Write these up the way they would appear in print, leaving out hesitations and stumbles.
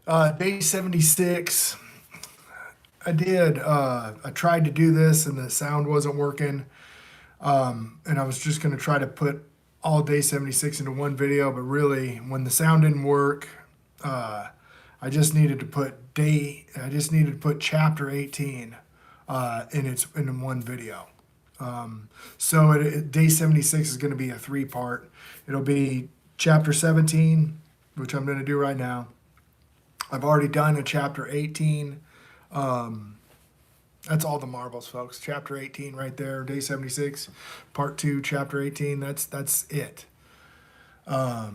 Day 76. I tried to do this and the sound wasn't working. And I was just going to try to put all day 76 into one video, but really, when the sound didn't work, uh, I just needed to put chapter 18 in one video. Day 76 is going to be a three-part. It'll be chapter 17, which I'm going to do right now. I've already done a chapter 18. That's all the marbles, folks. Chapter 18 right there, day 76, part 2, chapter 18. That's it. I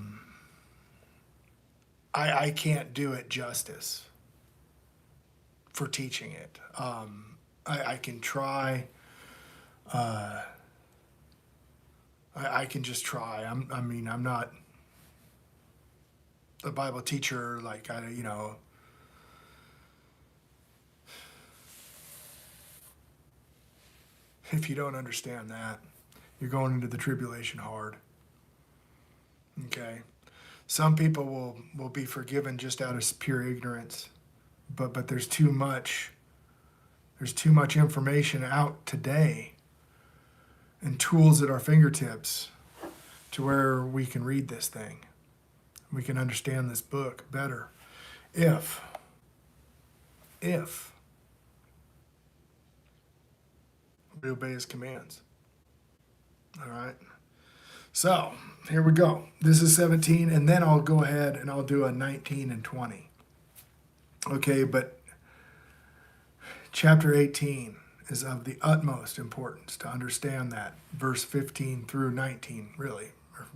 can't do it justice for teaching it. I can try. I can just try. I'm not a Bible teacher. If you don't understand that, you're going into the tribulation hard. Okay? Some people will be forgiven just out of pure ignorance, but there's too much information out today and tools at our fingertips to where we can read this thing. We can understand this book better if we obey his commands. All right. So here we go. This is 17, and then I'll go ahead and I'll do a 19 and 20. Okay, but chapter 18 is of the utmost importance to understand that. Verse 15 through 19, really, or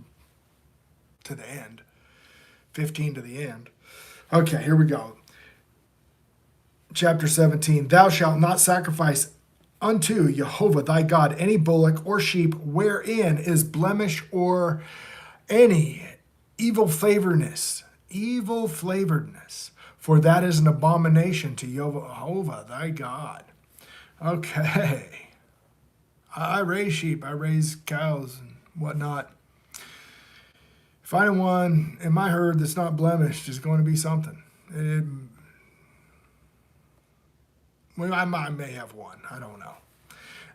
to the end. 15 to the end. Okay, here we go. Chapter 17, thou shalt not sacrifice unto Jehovah thy God any bullock or sheep wherein is blemish or any evil flavoredness, for that is an abomination to Jehovah thy God. Okay. I raise sheep, I raise cows and whatnot. Finding one in my herd that's not blemished is going to be something. I may have one. I don't know.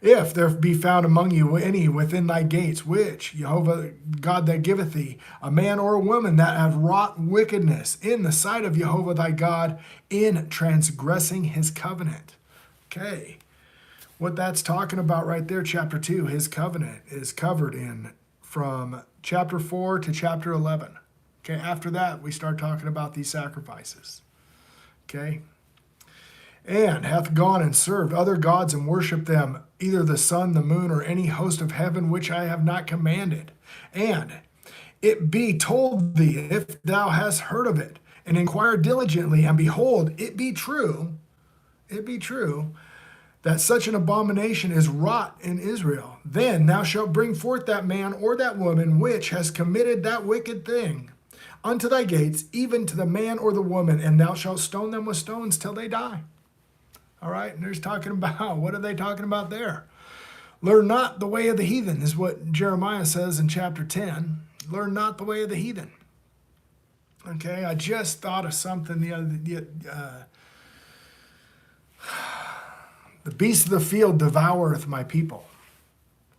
If there be found among you any within thy gates, which Jehovah God that giveth thee, a man or a woman that have wrought wickedness in the sight of Jehovah thy God in transgressing his covenant. Okay. What that's talking about right there, chapter 2, his covenant is covered in from chapter 4 to chapter 11. Okay. After that, we start talking about these sacrifices. Okay. And hath gone and served other gods and worshipped them, either the sun, the moon, or any host of heaven, which I have not commanded. And it be told thee, if thou hast heard of it, and inquire diligently, and behold, it be true, that such an abomination is wrought in Israel, then thou shalt bring forth that man or that woman which has committed that wicked thing unto thy gates, even to the man or the woman, and thou shalt stone them with stones till they die. All right, and there's talking about, what are they talking about there? Learn not the way of the heathen, is what Jeremiah says in chapter 10. Learn not the way of the heathen. Okay, I just thought of something the beast of the field devoureth my people.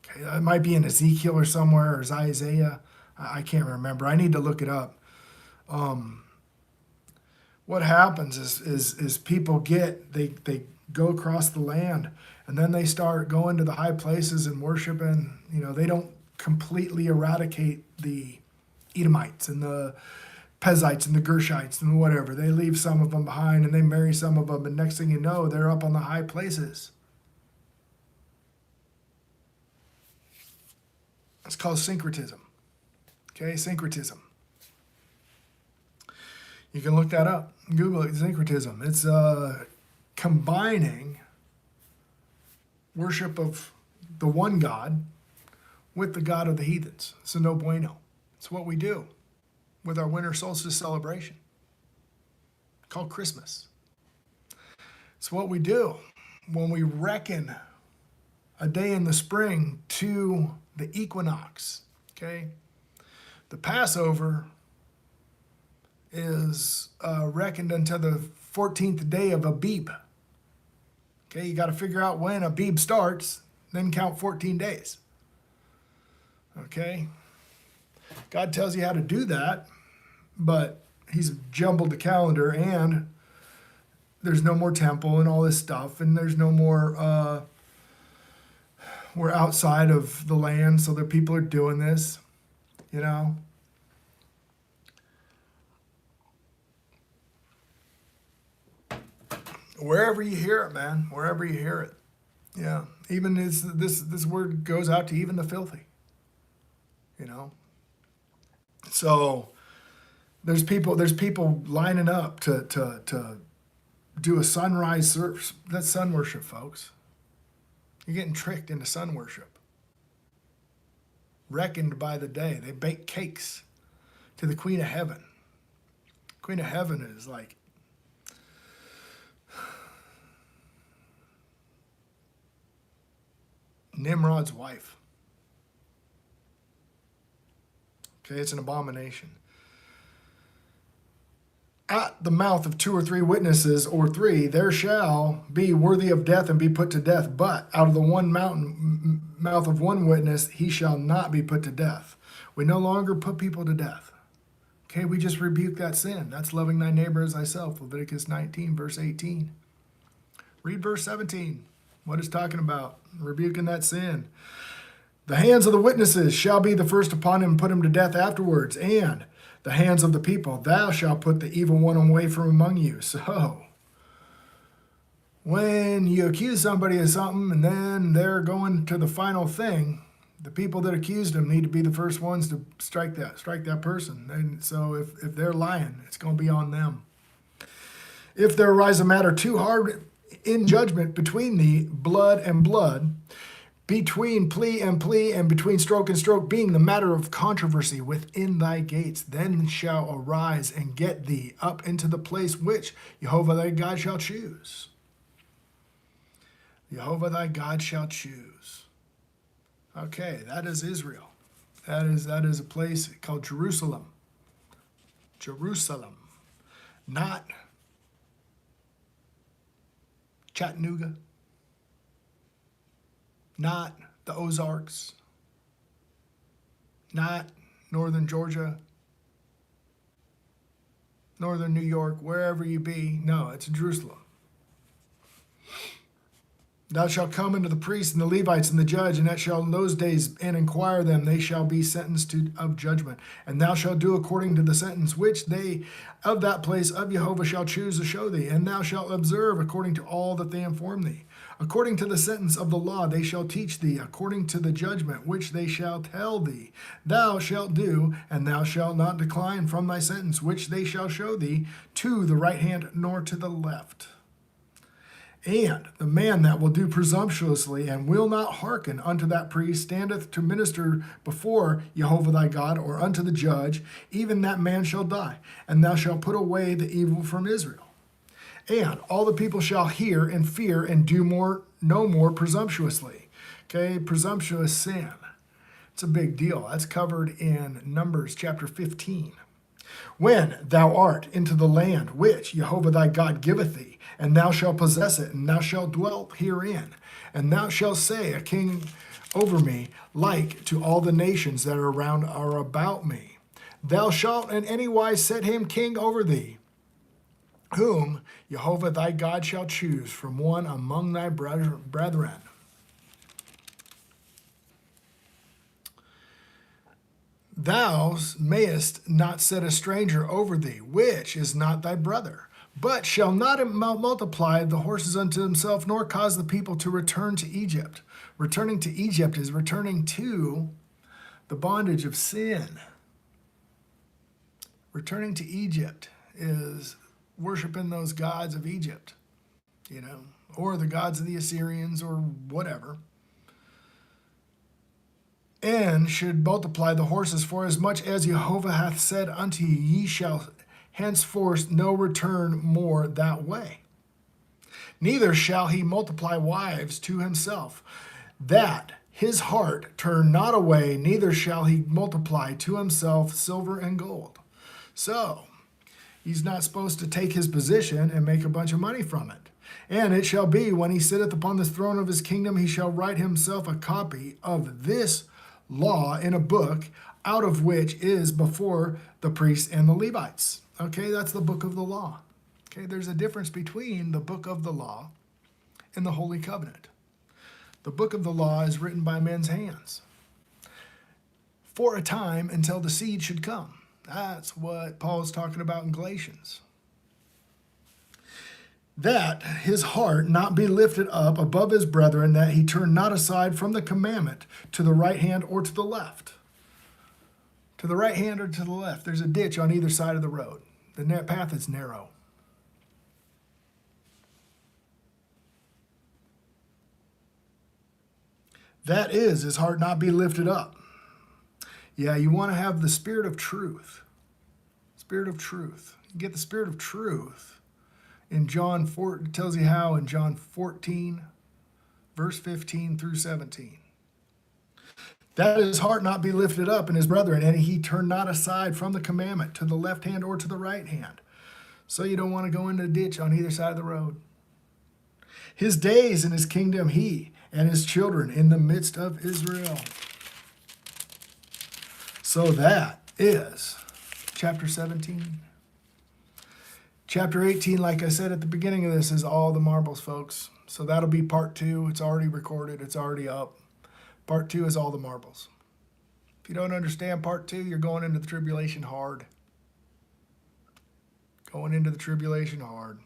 Okay, that might be in Ezekiel or somewhere, or Isaiah. I can't remember. I need to look it up. What happens is people they go across the land, and then they start going to the high places and worshiping. They don't completely eradicate the Edomites and the Pezites and the Gershites and whatever. They leave some of them behind, and they marry some of them, and next thing you know, they're up on the high places. It's called syncretism. Okay, syncretism. You can look that up. Google it, syncretism. It's combining worship of the one God with the God of the heathens. It's a no bueno. It's what we do with our winter solstice celebration called Christmas. It's what we do when we reckon a day in the spring to the equinox. Okay? The Passover is reckoned until the 14th day of Abib. Okay, you got to figure out when Abib starts, then count 14 days. Okay, God tells you how to do that, but he's jumbled the calendar, and there's no more temple and all this stuff, and there's no more, we're outside of the land, so the people are doing this, you know. Wherever you hear it, man, wherever you hear it. Yeah, even this word goes out to even the filthy, you know. So there's people lining up to do a sunrise service. That's sun worship, folks. You're getting tricked into sun worship. Reckoned by the day. They bake cakes to the Queen of Heaven. Queen of Heaven is like Nimrod's wife. Okay, it's an abomination. At the mouth of 2 or 3 witnesses, or 3, there shall be worthy of death and be put to death. But out of the mouth of one witness, he shall not be put to death. We no longer put people to death. Okay, we just rebuke that sin. That's loving thy neighbor as thyself. Leviticus 19, verse 18. Read verse 17. What it's talking about? Rebuking that sin. The hands of the witnesses shall be the first upon him and put him to death afterwards. And the hands of the people, thou shalt put the evil one away from among you. So, when you accuse somebody of something and then they're going to the final thing, the people that accused them need to be the first ones to strike that person. And so if they're lying, it's going to be on them. If there arise a matter too hard in judgment between thee, blood and blood, between plea, and between stroke and stroke, being the matter of controversy within thy gates, then shall arise and get thee up into the place which Jehovah thy God shall choose. Jehovah thy God shall choose. Okay, that is Israel. That is a place called Jerusalem. Jerusalem. Not Chattanooga. Not the Ozarks. Not northern Georgia. Northern New York, wherever you be. No, it's Jerusalem. Thou shalt come unto the priests and the Levites and the judge, and that shall in those days and inquire them, they shall be sentenced of judgment. And thou shalt do according to the sentence which they of that place of Jehovah shall choose to show thee. And thou shalt observe according to all that they inform thee. According to the sentence of the law they shall teach thee, according to the judgment which they shall tell thee. Thou shalt do, and thou shalt not decline from thy sentence which they shall show thee, to the right hand nor to the left. And the man that will do presumptuously and will not hearken unto that priest standeth to minister before Jehovah thy God, or unto the judge, even that man shall die, and thou shalt put away the evil from Israel. And all the people shall hear and fear and do no more presumptuously. Okay, presumptuous sin. It's a big deal. That's covered in Numbers chapter 15. When thou art into the land which Jehovah thy God giveth thee, and thou shalt possess it, and thou shalt dwell herein, and thou shalt say, a king over me, like to all the nations that are about me. Thou shalt in any wise set him king over thee, whom Jehovah thy God shall choose from one among thy brethren. Thou mayest not set a stranger over thee, which is not thy brother, but shall not multiply the horses unto himself, nor cause the people to return to Egypt. Returning to Egypt is returning to the bondage of sin. Returning to Egypt is worshiping those gods of Egypt, or the gods of the Assyrians, or whatever. And should multiply the horses, for as much as Jehovah hath said unto you, ye shall henceforth no return more that way. Neither shall he multiply wives to himself, that his heart turn not away, neither shall he multiply to himself silver and gold. So, He's not supposed to take his position and make a bunch of money from it. And it shall be, when he sitteth upon the throne of his kingdom, he shall write himself a copy of this law in a book, out of which is before the priests and the Levites. Okay, that's the book of the law. Okay, there's a difference between the book of the law and the Holy Covenant. The book of the law is written by men's hands for a time until the seed should come. That's what Paul is talking about in Galatians. That his heart not be lifted up above his brethren, that he turn not aside from the commandment to the right hand or to the left. To the right hand or to the left. There's a ditch on either side of the road. The path is narrow. That is his heart not be lifted up. Yeah, you want to have the spirit of truth. Spirit of truth. You get the spirit of truth in John 4, it tells you how in John 14, verse 15 through 17. That his heart not be lifted up in his brethren, and he turn not aside from the commandment to the left hand or to the right hand. So you don't want to go into a ditch on either side of the road. His days in his kingdom, he and his children in the midst of Israel. So that is chapter 17. Chapter 18, like I said at the beginning of this, is all the marbles, folks. So that'll be part 2. It's already recorded. It's already up. Part 2 is all the marbles. If you don't understand part 2, you're going into the tribulation hard. Going into the tribulation hard.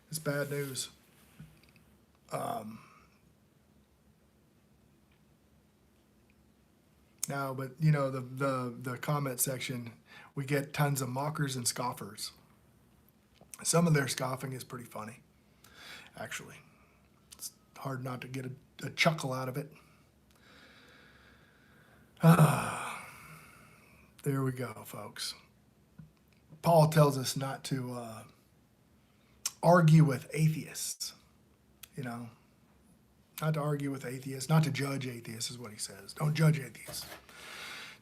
It's bad news. Now, but you know, the comment section, we get tons of mockers and scoffers. Some of their scoffing is pretty funny, actually. It's hard not to get a chuckle out of it. There we go, folks. Paul tells us not to argue with atheists, you know. Not to argue with atheists, not to judge atheists is what he says. Don't judge atheists.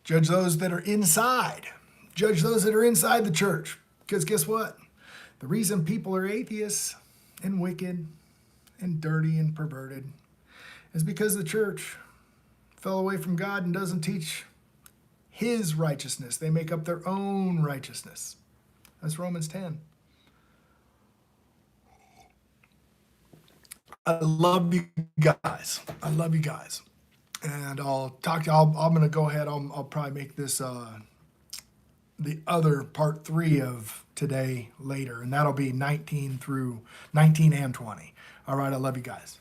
Judge those that are inside. Judge those that are inside the church. Because guess what? The reason people are atheists and wicked and dirty and perverted is because the church fell away from God and doesn't teach his righteousness. They make up their own righteousness. That's Romans 10. I love you guys. I love you guys. And I'm going to go ahead. I'll probably make this the other part 3 of today later. And that'll be 19 and 20. All right. I love you guys. Bye.